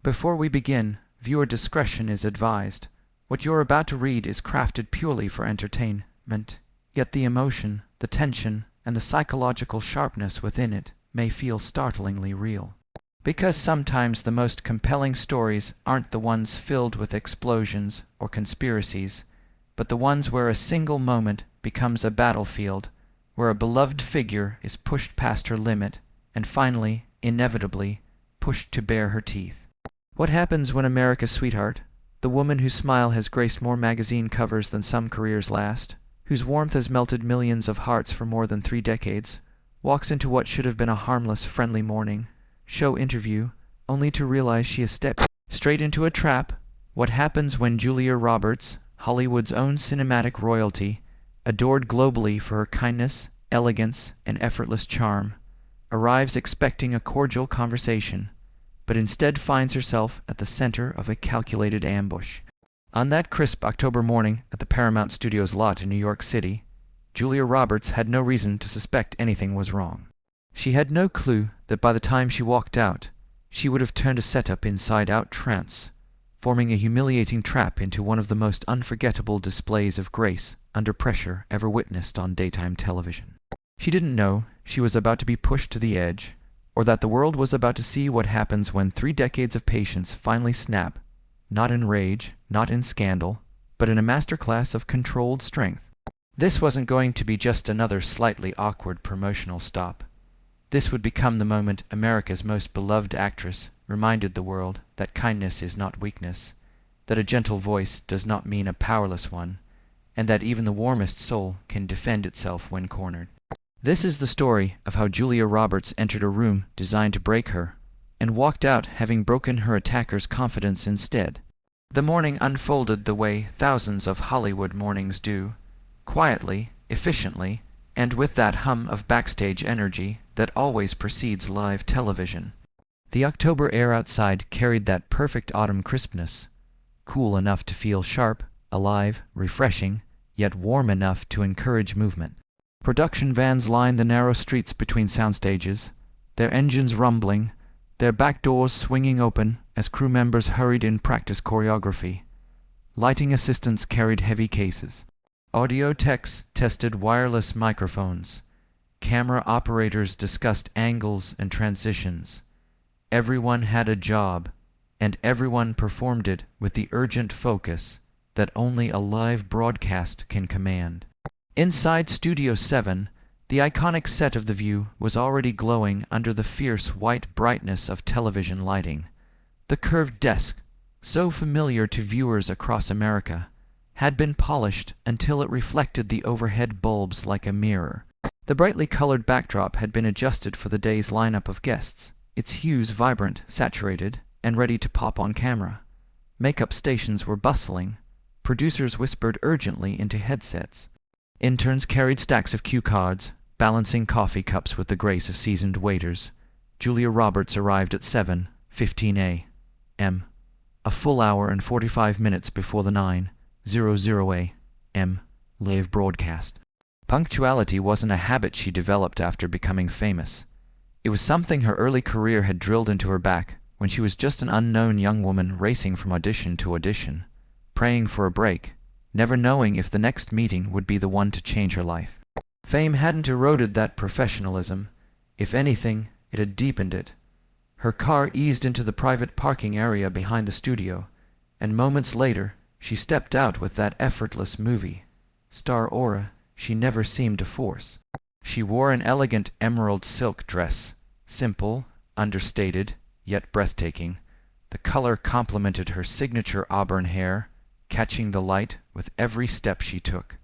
Before we begin, viewer discretion is advised. What you're about to read is crafted purely for entertainment, yet the emotion, the tension, and the psychological sharpness within it may feel startlingly real. Because sometimes the most compelling stories aren't the ones filled with explosions or conspiracies, but the ones where a single moment becomes a battlefield, where a beloved figure is pushed past her limit, and finally, inevitably, pushed to bare her teeth. What happens when America's sweetheart, the woman whose smile has graced more magazine covers than some careers last, whose warmth has melted millions of hearts for more than 3 decades, walks into what should have been a harmless, friendly morning show interview, only to realize she has stepped straight into a trap? What happens when Julia Roberts, Hollywood's own cinematic royalty, adored globally for her kindness, elegance, and effortless charm, arrives expecting a cordial conversation, but instead finds herself at the center of a calculated ambush? On that crisp October morning at the Paramount Studios lot in New York City, Julia Roberts had no reason to suspect anything was wrong. She had no clue that by the time she walked out, she would have turned a setup inside-out trance, forming a humiliating trap into one of the most unforgettable displays of grace under pressure ever witnessed on daytime television. She didn't know she was about to be pushed to the edge, or that the world was about to see what happens when 3 decades of patience finally snap, not in rage, not in scandal, but in a masterclass of controlled strength. This wasn't going to be just another slightly awkward promotional stop. This would become the moment America's most beloved actress reminded the world that kindness is not weakness, that a gentle voice does not mean a powerless one, and that even the warmest soul can defend itself when cornered. This is the story of how Julia Roberts entered a room designed to break her, and walked out having broken her attacker's confidence instead. The morning unfolded the way thousands of Hollywood mornings do, quietly, efficiently, and with that hum of backstage energy that always precedes live television. The October air outside carried that perfect autumn crispness, cool enough to feel sharp, alive, refreshing, yet warm enough to encourage movement. Production vans lined the narrow streets between soundstages, their engines rumbling, their back doors swinging open as crew members hurried in practice choreography. Lighting assistants carried heavy cases. Audio techs tested wireless microphones. Camera operators discussed angles and transitions. Everyone had a job, and everyone performed it with the urgent focus that only a live broadcast can command. Inside Studio 7, the iconic set of The View was already glowing under the fierce white brightness of television lighting. The curved desk, so familiar to viewers across America, had been polished until it reflected the overhead bulbs like a mirror. The brightly colored backdrop had been adjusted for the day's lineup of guests, its hues vibrant, saturated, and ready to pop on camera. Makeup stations were bustling. Producers whispered urgently into headsets. Interns carried stacks of cue cards, balancing coffee cups with the grace of seasoned waiters. Julia Roberts arrived at 7:15 a.m., a full hour and 45 minutes before the 9:00 a.m. live broadcast. Punctuality wasn't a habit she developed after becoming famous. It was something her early career had drilled into her back when she was just an unknown young woman racing from audition to audition, praying for a break, never knowing if the next meeting would be the one to change her life. Fame hadn't eroded that professionalism. If anything, it had deepened it. Her car eased into the private parking area behind the studio, and moments later, she stepped out with that effortless movie star aura she never seemed to force. She wore an elegant emerald silk dress, simple, understated, yet breathtaking. The color complemented her signature auburn hair, catching the light with every step she took.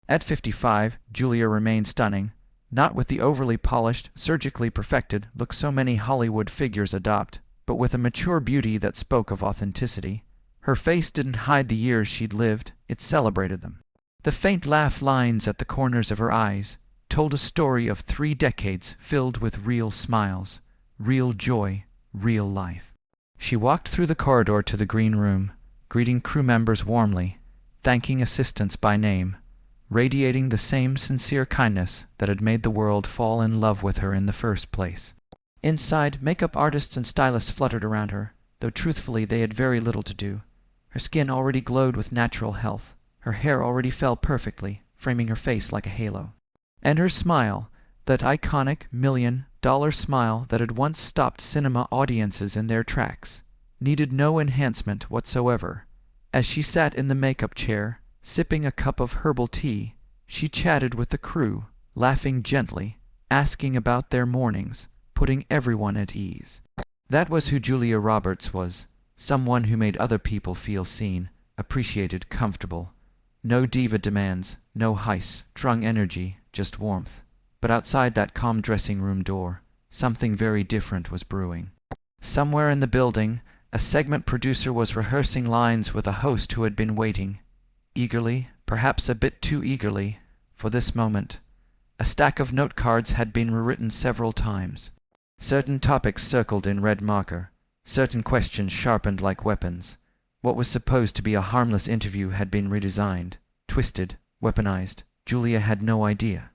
At 55, Julia remained stunning, not with the overly polished, surgically perfected look so many Hollywood figures adopt, but with a mature beauty that spoke of authenticity. Her face didn't hide the years she'd lived, it celebrated them. The faint laugh lines at the corners of her eyes told a story of 3 decades filled with real smiles, real joy, real life. She walked through the corridor to the green room, greeting crew members warmly, thanking assistants by name, radiating the same sincere kindness that had made the world fall in love with her in the first place. Inside, makeup artists and stylists fluttered around her, though truthfully they had very little to do. Her skin already glowed with natural health. Her hair already fell perfectly, framing her face like a halo. And her smile, that iconic $1,000,000 smile that had once stopped cinema audiences in their tracks, needed no enhancement whatsoever. As she sat in the makeup chair, sipping a cup of herbal tea, she chatted with the crew, laughing gently, asking about their mornings, putting everyone at ease. That was who Julia Roberts was, someone who made other people feel seen, appreciated, comfortable. No diva demands, no high-strung energy, just warmth. But outside that calm dressing room door, something very different was brewing. Somewhere in the building, a segment producer was rehearsing lines with a host who had been waiting, eagerly, perhaps a bit too eagerly, for this moment. A stack of note cards had been rewritten several times. Certain topics circled in red marker, certain questions sharpened like weapons. What was supposed to be a harmless interview had been redesigned, twisted, weaponized. Julia had no idea.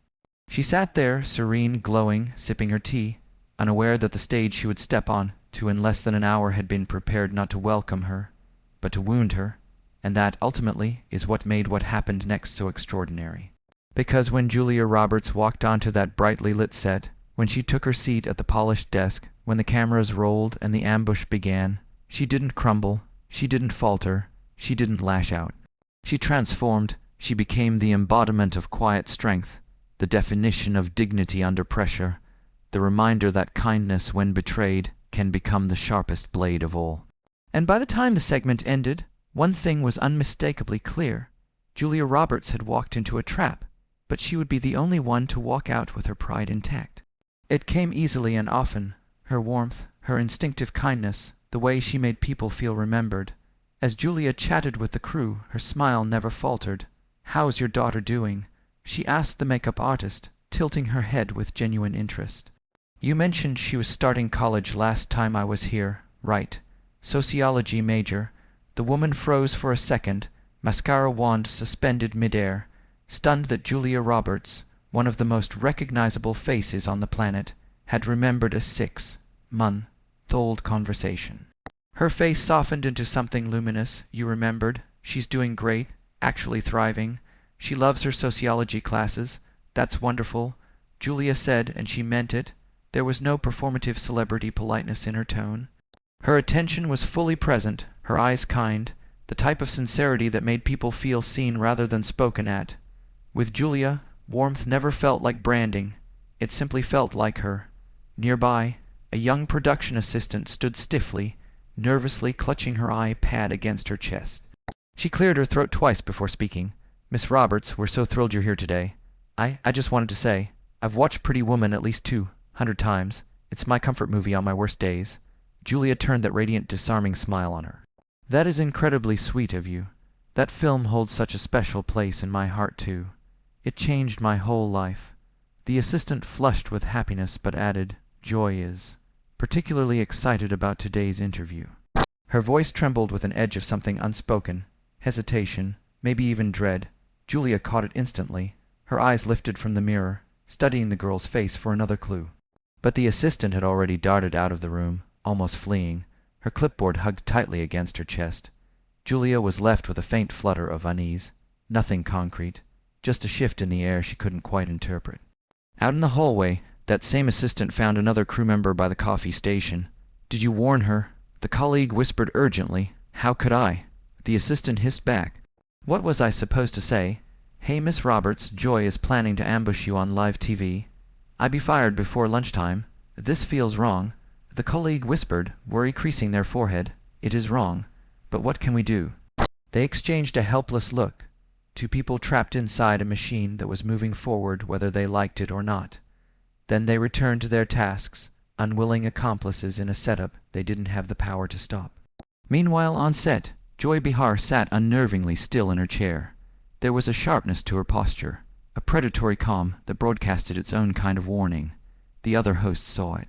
She sat there, serene, glowing, sipping her tea, unaware that the stage she would step on to in less than an hour had been prepared not to welcome her, but to wound her, and that, ultimately, is what made what happened next so extraordinary. Because when Julia Roberts walked onto that brightly lit set, when she took her seat at the polished desk, when the cameras rolled and the ambush began, she didn't crumble, she didn't falter, she didn't lash out. She transformed, she became the embodiment of quiet strength, the definition of dignity under pressure, the reminder that kindness, when betrayed, can become the sharpest blade of all. And by the time the segment ended, one thing was unmistakably clear. Julia Roberts had walked into a trap, but she would be the only one to walk out with her pride intact. It came easily and often, her warmth, her instinctive kindness, the way she made people feel remembered. As Julia chatted with the crew, her smile never faltered. "How's your daughter doing?" she asked the makeup artist, tilting her head with genuine interest. "You mentioned she was starting college last time I was here, right? Sociology major." The woman froze for a second, mascara wand suspended midair, stunned that Julia Roberts, one of the most recognizable faces on the planet, had remembered a 6-month-old conversation. Her face softened into something luminous. "You remembered? She's doing great, actually thriving. She loves her sociology classes. That's wonderful," Julia said, and she meant it. There was no performative celebrity politeness in her tone. Her attention was fully present, her eyes kind, the type of sincerity that made people feel seen rather than spoken at. With Julia, warmth never felt like branding. It simply felt like her. Nearby, a young production assistant stood stiffly, nervously clutching her iPad against her chest. She cleared her throat twice before speaking. "Miss Roberts, we're so thrilled you're here today. I just wanted to say, I've watched Pretty Woman at least 200 times. It's my comfort movie on my worst days." Julia turned that radiant, disarming smile on her. "That is incredibly sweet of you. That film holds such a special place in my heart, too. It changed my whole life." The assistant flushed with happiness but added, "Joy is particularly excited about today's interview." Her voice trembled with an edge of something unspoken, hesitation, maybe even dread. Julia caught it instantly. Her eyes lifted from the mirror, studying the girl's face for another clue. But the assistant had already darted out of the room, almost fleeing, her clipboard hugged tightly against her chest. Julia was left with a faint flutter of unease, nothing concrete, just a shift in the air she couldn't quite interpret. Out in the hallway, that same assistant found another crew member by the coffee station. "Did you warn her?" The colleague whispered urgently. "How could I?" The assistant hissed back. "What was I supposed to say? Hey, Miss Roberts, Joy is planning to ambush you on live TV. I be fired before lunchtime. This feels wrong." The colleague whispered, worry creasing their forehead. "It is wrong. But what can we do?" They exchanged a helpless look. Two people trapped inside a machine that was moving forward whether they liked it or not. Then they returned to their tasks, unwilling accomplices in a setup they didn't have the power to stop. Meanwhile, on set, Joy Behar sat unnervingly still in her chair. There was a sharpness to her posture, a predatory calm that broadcasted its own kind of warning. The other hosts saw it.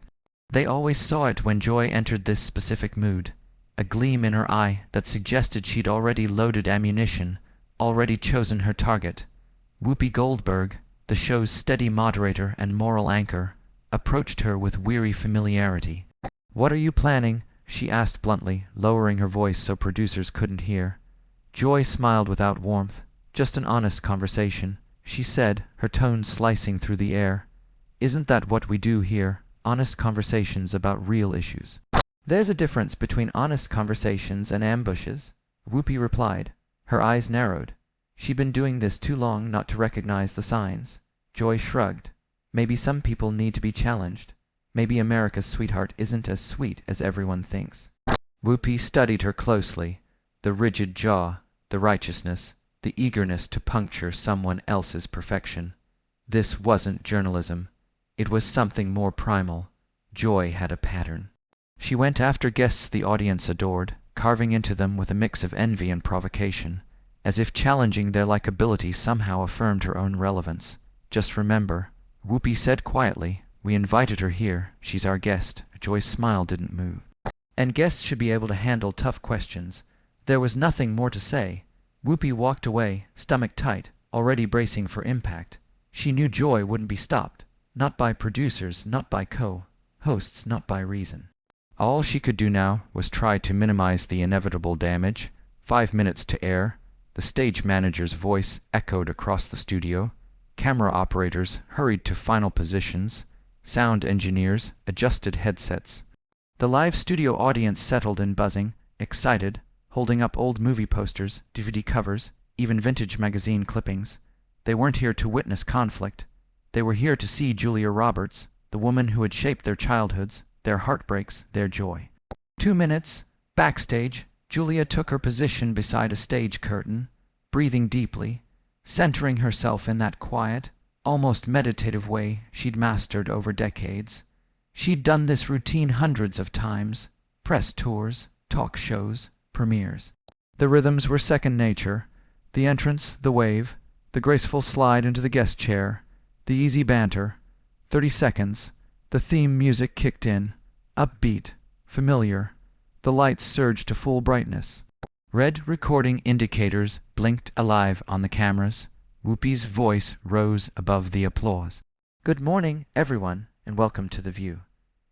They always saw it when Joy entered this specific mood, a gleam in her eye that suggested she'd already loaded ammunition, already chosen her target. Whoopi Goldberg, the show's steady moderator and moral anchor, approached her with weary familiarity. "What are you planning?" she asked bluntly, lowering her voice so producers couldn't hear. Joy smiled without warmth. Just an honest conversation, she said, her tone slicing through the air. Isn't that what we do here? Honest conversations about real issues. There's a difference between honest conversations and ambushes, Whoopi replied. Her eyes narrowed. She'd been doing this too long not to recognize the signs. Joy shrugged. Maybe some people need to be challenged. Maybe America's sweetheart isn't as sweet as everyone thinks. Whoopi studied her closely. The rigid jaw, the righteousness, the eagerness to puncture someone else's perfection. This wasn't journalism. It was something more primal. Joy had a pattern. She went after guests the audience adored, carving into them with a mix of envy and provocation, as if challenging their likability somehow affirmed her own relevance. Just remember, Whoopi said quietly, we invited her here, she's our guest. Joy's smile didn't move. And guests should be able to handle tough questions. There was nothing more to say. Whoopi walked away, stomach tight, already bracing for impact. She knew Joy wouldn't be stopped. Not by producers, not by co-hosts, not by reason. All she could do now was try to minimize the inevitable damage. 5 minutes to air. The stage manager's voice echoed across the studio. Camera operators hurried to final positions. Sound engineers adjusted headsets. The live studio audience settled in buzzing, excited, holding up old movie posters, DVD covers, even vintage magazine clippings. They weren't here to witness conflict. They were here to see Julia Roberts, the woman who had shaped their childhoods, their heartbreaks, their joy. 2 minutes. Backstage, Julia took her position beside a stage curtain, breathing deeply, centering herself in that quiet, almost meditative way she'd mastered over decades. She'd done this routine hundreds of times, press tours, talk shows, premieres. The rhythms were second nature. The entrance, the wave, the graceful slide into the guest chair, the easy banter. 30 seconds. The theme music kicked in. Upbeat, familiar. The lights surged to full brightness. Red recording indicators blinked alive on the cameras. Whoopi's voice rose above the applause. Good morning, everyone, and welcome to The View.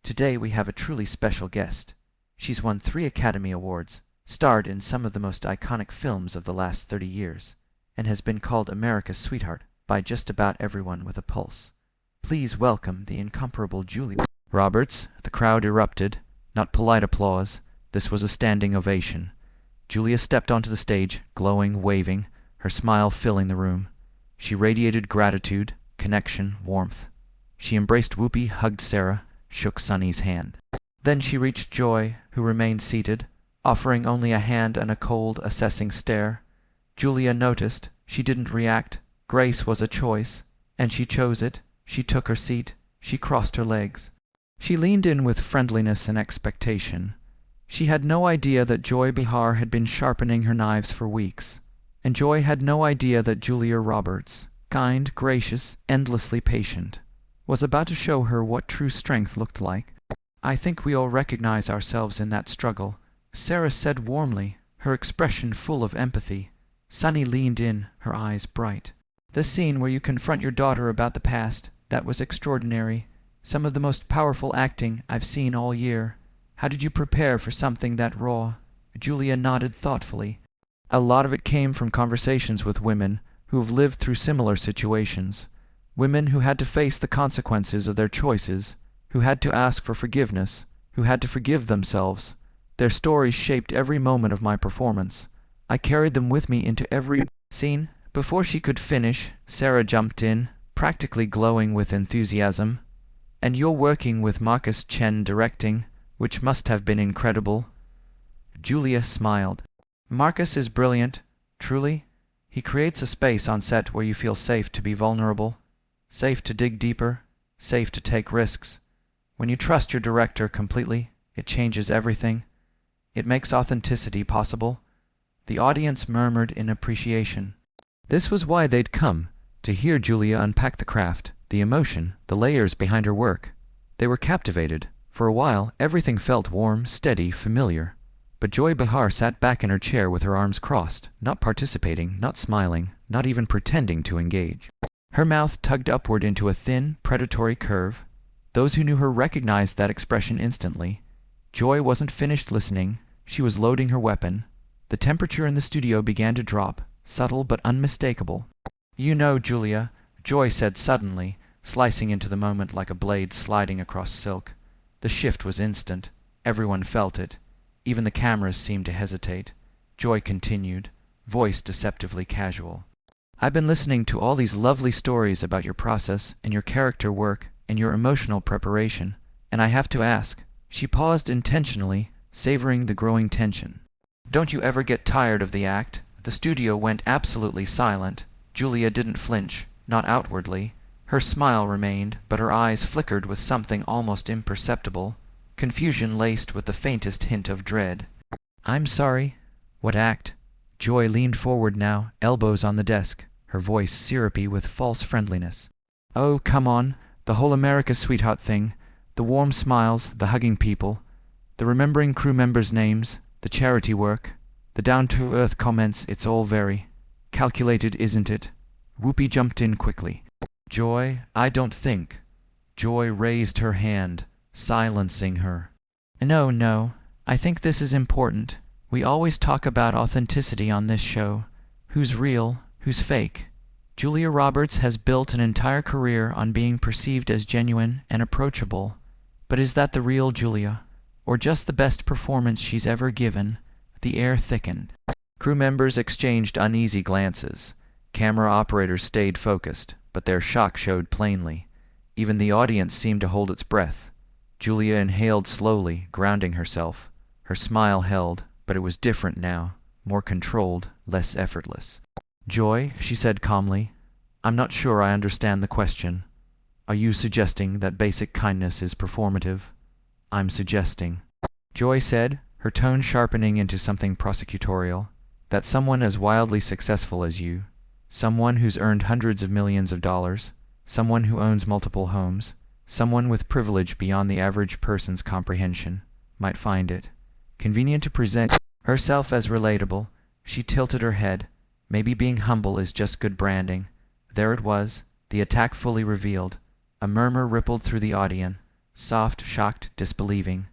Today we have a truly special guest. She's won 3 Academy Awards, starred in some of the most iconic films of the last 30 years, and has been called America's sweetheart by just about everyone with a pulse. Please welcome the incomparable Julia Roberts. The crowd erupted. Not polite applause. This was a standing ovation. Julia stepped onto the stage, glowing, waving, her smile filling the room. She radiated gratitude, connection, warmth. She embraced Whoopi, hugged Sarah, shook Sonny's hand. Then she reached Joy, who remained seated, offering only a hand and a cold, assessing stare. Julia noticed. She didn't react. Grace was a choice, and she chose it. She took her seat. She crossed her legs. She leaned in with friendliness and expectation. She had no idea that Joy Behar had been sharpening her knives for weeks, and Joy had no idea that Julia Roberts, kind, gracious, endlessly patient, was about to show her what true strength looked like. I think we all recognize ourselves in that struggle, Sarah said warmly, her expression full of empathy. Sonny leaned in, her eyes bright. The scene where you confront your daughter about the past, that was extraordinary. Some of the most powerful acting I've seen all year. How did you prepare for something that raw? Julia nodded thoughtfully. A lot of it came from conversations with women who have lived through similar situations. Women who had to face the consequences of their choices, who had to ask for forgiveness, who had to forgive themselves. Their stories shaped every moment of my performance. I carried them with me into every scene. Before she could finish, Sarah jumped in, practically glowing with enthusiasm. And you're working with Marcus Chen directing, which must have been incredible. Julia smiled. Marcus is brilliant, truly. He creates a space on set where you feel safe to be vulnerable, safe to dig deeper, safe to take risks. When you trust your director completely, it changes everything. It makes authenticity possible. The audience murmured in appreciation. This was why they'd come, to hear Julia unpack the craft, the emotion, the layers behind her work. They were captivated. For a while, everything felt warm, steady, familiar. But Joy Behar sat back in her chair with her arms crossed, not participating, not smiling, not even pretending to engage. Her mouth tugged upward into a thin, predatory curve. Those who knew her recognized that expression instantly. Joy wasn't finished listening. She was loading her weapon. The temperature in the studio began to drop, subtle but unmistakable. "You know, Julia," Joy said suddenly, slicing into the moment like a blade sliding across silk. The shift was instant. Everyone felt it. Even the cameras seemed to hesitate. Joy continued, voice deceptively casual. "I've been listening to all these lovely stories about your process and your character work and your emotional preparation, and I have to ask." She paused intentionally, savoring the growing tension. "Don't you ever get tired of the act?" The studio went absolutely silent. Julia didn't flinch, not outwardly. Her smile remained, but her eyes flickered with something almost imperceptible, confusion laced with the faintest hint of dread. "I'm sorry." "What act?" Joy leaned forward now, elbows on the desk, her voice syrupy with false friendliness. "Oh, come on. The whole America's Sweetheart thing. The warm smiles, the hugging people, the remembering crew members' names, the charity work, the down-to-earth comments. It's all very calculated, isn't it?" Whoopi jumped in quickly. "Joy, I don't think." Joy raised her hand, silencing her. No, I think this is important. We always talk about authenticity on this show. Who's real, who's fake? Julia Roberts has built an entire career on being perceived as genuine and approachable. But is that the real Julia? Or just the best performance she's ever given? The air thickened. Crew members exchanged uneasy glances. Camera operators stayed focused, but their shock showed plainly. Even the audience seemed to hold its breath. Julia inhaled slowly, grounding herself. Her smile held, but it was different now, more controlled, less effortless. "Joy," she said calmly, "I'm not sure I understand the question. Are you suggesting that basic kindness is performative?" "I'm suggesting," Joy said, her tone sharpening into something prosecutorial, "that someone as wildly successful as you, someone who's earned hundreds of millions of dollars, someone who owns multiple homes, someone with privilege beyond the average person's comprehension, might find it convenient to present herself as relatable." She tilted her head. Maybe being humble is just good branding. There it was, the attack fully revealed. A murmur rippled through the audience, soft, shocked, disbelieving.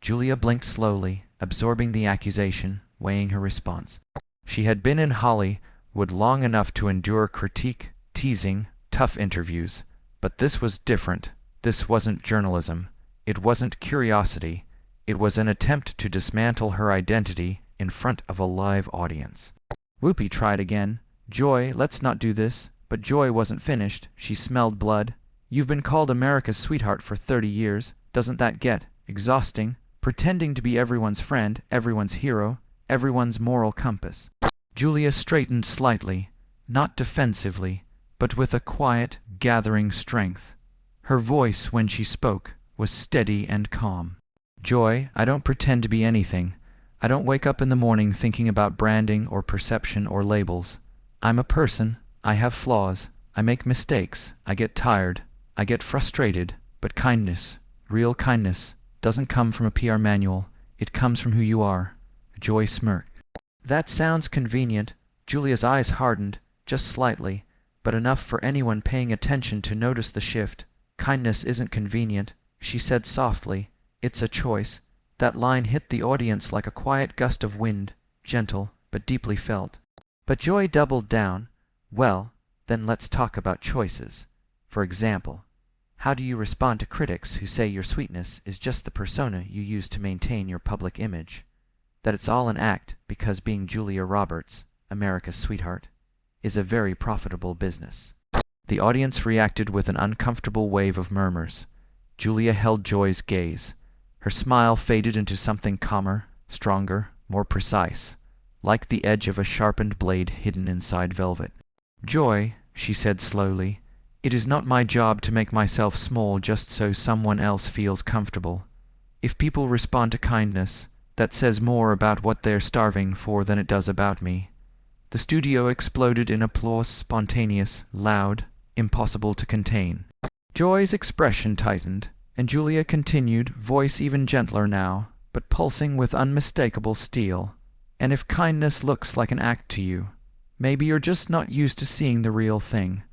Julia blinked slowly, absorbing the accusation, weighing her response. She had been in Hollywood long enough to endure critique, teasing, tough interviews. But this was different. This wasn't journalism. It wasn't curiosity. It was an attempt to dismantle her identity in front of a live audience. Whoopi tried again. "Joy, let's not do this." But Joy wasn't finished. She smelled blood. "You've been called America's Sweetheart for 30 years. Doesn't that get exhausting? Pretending to be everyone's friend, everyone's hero, everyone's moral compass." Julia straightened slightly, not defensively, but with a quiet, gathering strength. Her voice, when she spoke, was steady and calm. "Joy, I don't pretend to be anything. I don't wake up in the morning thinking about branding or perception or labels. I'm a person. I have flaws. I make mistakes. I get tired. I get frustrated. But kindness, real kindness, doesn't come from a PR manual. It comes from who you are." Joy smirked. "That sounds convenient." Julia's eyes hardened, just slightly, but enough for anyone paying attention to notice the shift. "Kindness isn't convenient," she said softly. "It's a choice." That line hit the audience like a quiet gust of wind, gentle, but deeply felt. But Joy doubled down. "Well, then let's talk about choices. For example, how do you respond to critics who say your sweetness is just the persona you use to maintain your public image? That it's all an act because being Julia Roberts, America's Sweetheart, is a very profitable business?" The audience reacted with an uncomfortable wave of murmurs. Julia held Joy's gaze. Her smile faded into something calmer, stronger, more precise, like the edge of a sharpened blade hidden inside velvet. "Joy," she said slowly, "it is not my job to make myself small just so someone else feels comfortable. If people respond to kindness, that says more about what they're starving for than it does about me." The studio exploded in applause, spontaneous, loud, impossible to contain. Joy's expression tightened, and Julia continued, voice even gentler now, but pulsing with unmistakable steel. "And if kindness looks like an act to you, maybe you're just not used to seeing the real thing."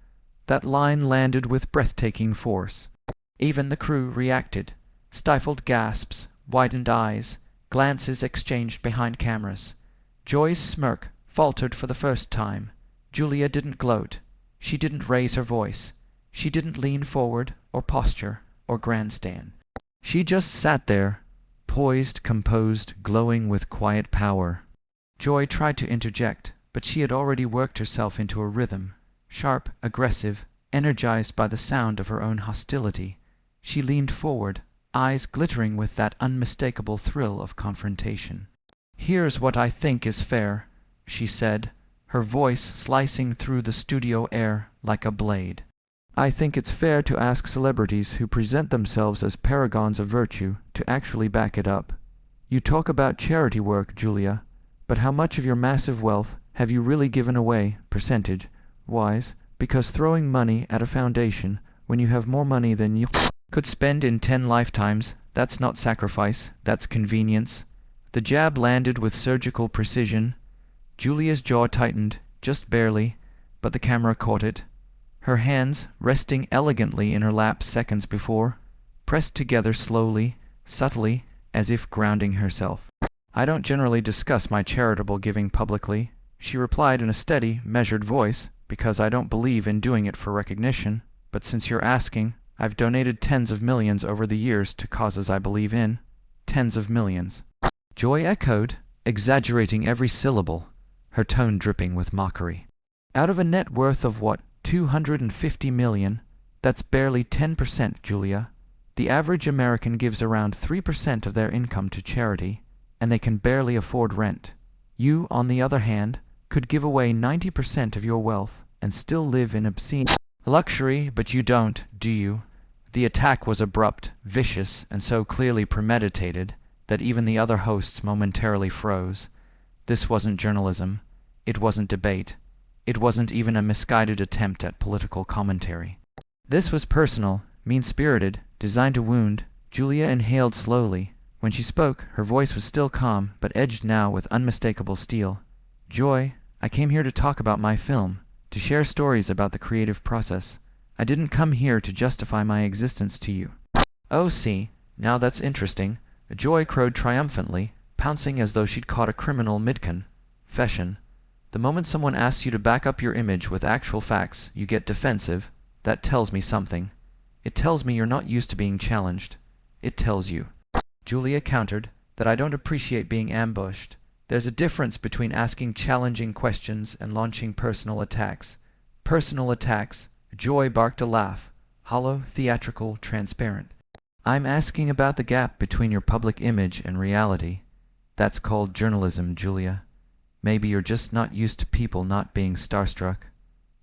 That line landed with breathtaking force. Even the crew reacted. Stifled gasps, widened eyes, glances exchanged behind cameras. Joy's smirk faltered for the first time. Julia didn't gloat. She didn't raise her voice. She didn't lean forward or posture or grandstand. She just sat there, poised, composed, glowing with quiet power. Joy tried to interject, but she had already worked herself into a rhythm, sharp, aggressive, energized by the sound of her own hostility. She leaned forward, eyes glittering with that unmistakable thrill of confrontation. "Here's what I think is fair," she said, her voice slicing through the studio air like a blade. "I think it's fair to ask celebrities who present themselves as paragons of virtue to actually back it up. You talk about charity work, Julia, but how much of your massive wealth have you really given away, percentage-wise, because throwing money at a foundation when you have more money than you could spend in 10 lifetimes, that's not sacrifice, that's convenience." The jab landed with surgical precision. Julia's jaw tightened, just barely, but the camera caught it. Her hands, resting elegantly in her lap seconds before, pressed together slowly, subtly, as if grounding herself. "I don't generally discuss my charitable giving publicly," she replied in a steady, measured voice, "because I don't believe in doing it for recognition. But since you're asking, I've donated tens of millions over the years to causes I believe in. Tens of millions." Joy echoed, exaggerating every syllable, her tone dripping with mockery. "Out of a net worth of what, 250 million? That's barely 10%, Julia. The average American gives around 3% of their income to charity, and they can barely afford rent. You, on the other hand, could give away 90% of your wealth and still live in obscene luxury, but you don't, do you?" The attack was abrupt, vicious, and so clearly premeditated that even the other hosts momentarily froze. This wasn't journalism. It wasn't debate. It wasn't even a misguided attempt at political commentary. This was personal, mean-spirited, designed to wound. Julia inhaled slowly. When she spoke, her voice was still calm, but edged now with unmistakable steel. "Joy, I came here to talk about my film, to share stories about the creative process. I didn't come here to justify my existence to you." "Oh, see, now that's interesting," Joy crowed triumphantly, pouncing as though she'd caught a criminal mid-confession. "The moment someone asks you to back up your image with actual facts, you get defensive. That tells me something. It tells me you're not used to being challenged. It tells you," Julia countered, "that I don't appreciate being ambushed. There's a difference between asking challenging questions and launching personal attacks." "Personal attacks," Joy barked a laugh, hollow, theatrical, transparent. "I'm asking about the gap between your public image and reality. That's called journalism, Julia. Maybe you're just not used to people not being starstruck."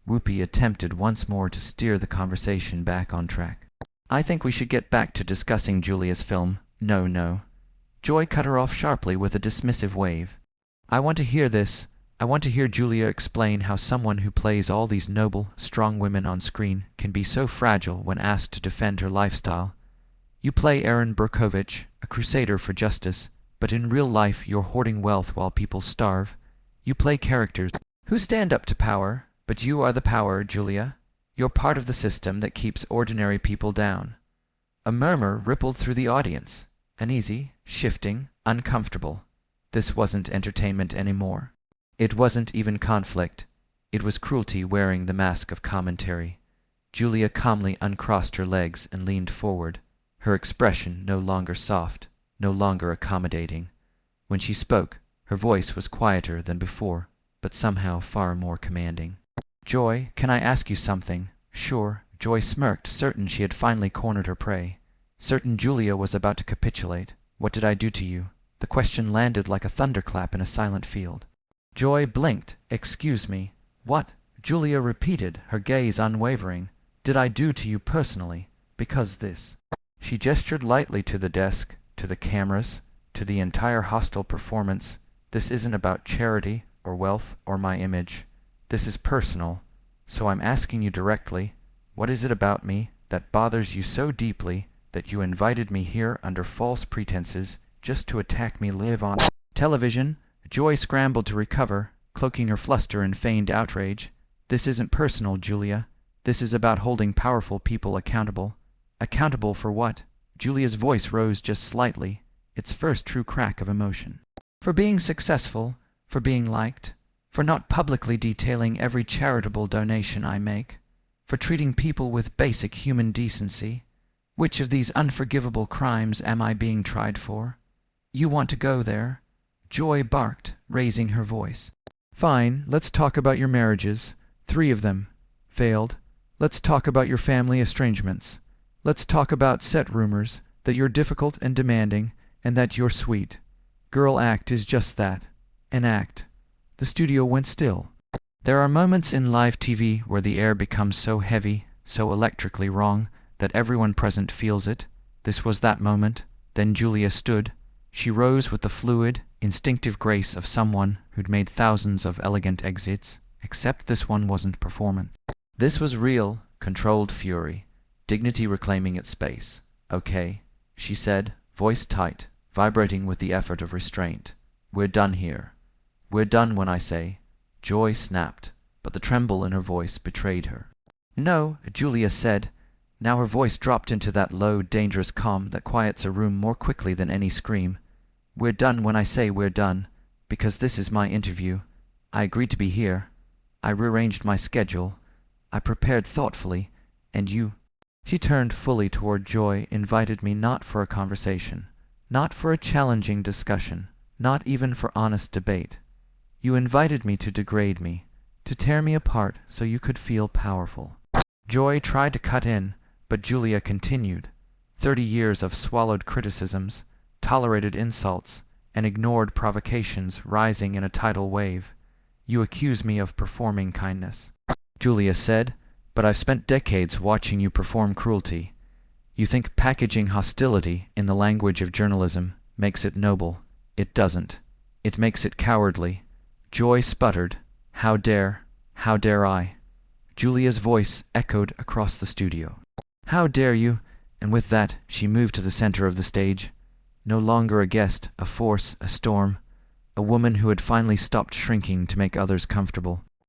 Whoopi attempted once more to steer the conversation back on track. "I think we should get back to discussing Julia's film." No. Joy cut her off sharply with a dismissive wave. "I want to hear this. I want to hear Julia explain how someone who plays all these noble, strong women on screen can be so fragile when asked to defend her lifestyle. You play Aaron Brockovich, a crusader for justice, but in real life you're hoarding wealth while people starve. You play characters who stand up to power, but you are the power, Julia. You're part of the system that keeps ordinary people down." A murmur rippled through the audience, uneasy, shifting, uncomfortable. This wasn't entertainment anymore. It wasn't even conflict. It was cruelty wearing the mask of commentary. Julia calmly uncrossed her legs and leaned forward, her expression no longer soft, no longer accommodating. When she spoke, her voice was quieter than before, but somehow far more commanding. "Joy, can I ask you something?" "Sure." Joy smirked, certain she had finally cornered her prey, certain Julia was about to capitulate. "What did I do to you?" The question landed like a thunderclap in a silent field. Joy blinked. "Excuse me. What?" Julia repeated, her gaze unwavering. "Did I do to you personally? Because this." She gestured lightly to the desk, to the cameras, to the entire hostile performance. "This isn't about charity, or wealth, or my image. This is personal. So I'm asking you directly, what is it about me that bothers you so deeply that you invited me here under false pretenses just to attack me live on television?" Joy scrambled to recover, cloaking her fluster in feigned outrage. "This isn't personal, Julia. This is about holding powerful people accountable." "Accountable for what?" Julia's voice rose just slightly. its first true crack of emotion. For being successful, for being liked, for not publicly detailing every charitable donation I make, for treating people with basic human decency. Which of these unforgivable crimes am I being tried for? You want to go there? Joy barked, raising her voice. Fine, let's talk about your marriages. 3 of them failed. Let's talk about your family estrangements. Let's talk about set rumors, that you're difficult and demanding, and that you're sweet. Girl act is just that. An act. The studio went still. There are moments in live TV where the air becomes so heavy, so electrically wrong, that everyone present feels it. This was that moment. Then Julia stood. She rose with the fluid, instinctive grace of someone who'd made thousands of elegant exits, except this one wasn't performance. This was real, controlled fury, dignity reclaiming its space. Okay, she said, voice tight, vibrating with the effort of restraint. We're done here. We're done when I say. Joy snapped, but the tremble in her voice betrayed her. No, Julia said. Now her voice dropped into that low, dangerous calm that quiets a room more quickly than any scream. We're done when I say we're done, because this is my interview. I agreed to be here. I rearranged my schedule. I prepared thoughtfully, and you. She turned fully toward Joy, invited me not for a conversation, not for a challenging discussion, not even for honest debate. You invited me to degrade me, to tear me apart so you could feel powerful. Joy tried to cut in, but Julia continued. 30 years of swallowed criticisms, tolerated insults, and ignored provocations rising in a tidal wave. You accuse me of performing kindness. Julia said, but I've spent decades watching you perform cruelty. You think packaging hostility in the language of journalism makes it noble. It doesn't. It makes it cowardly. Joy sputtered, how dare I? Julia's voice echoed across the studio. How dare you? And with that, she moved to the center of the stage. No longer a guest, a force, a storm, a woman who had finally stopped shrinking to make others comfortable.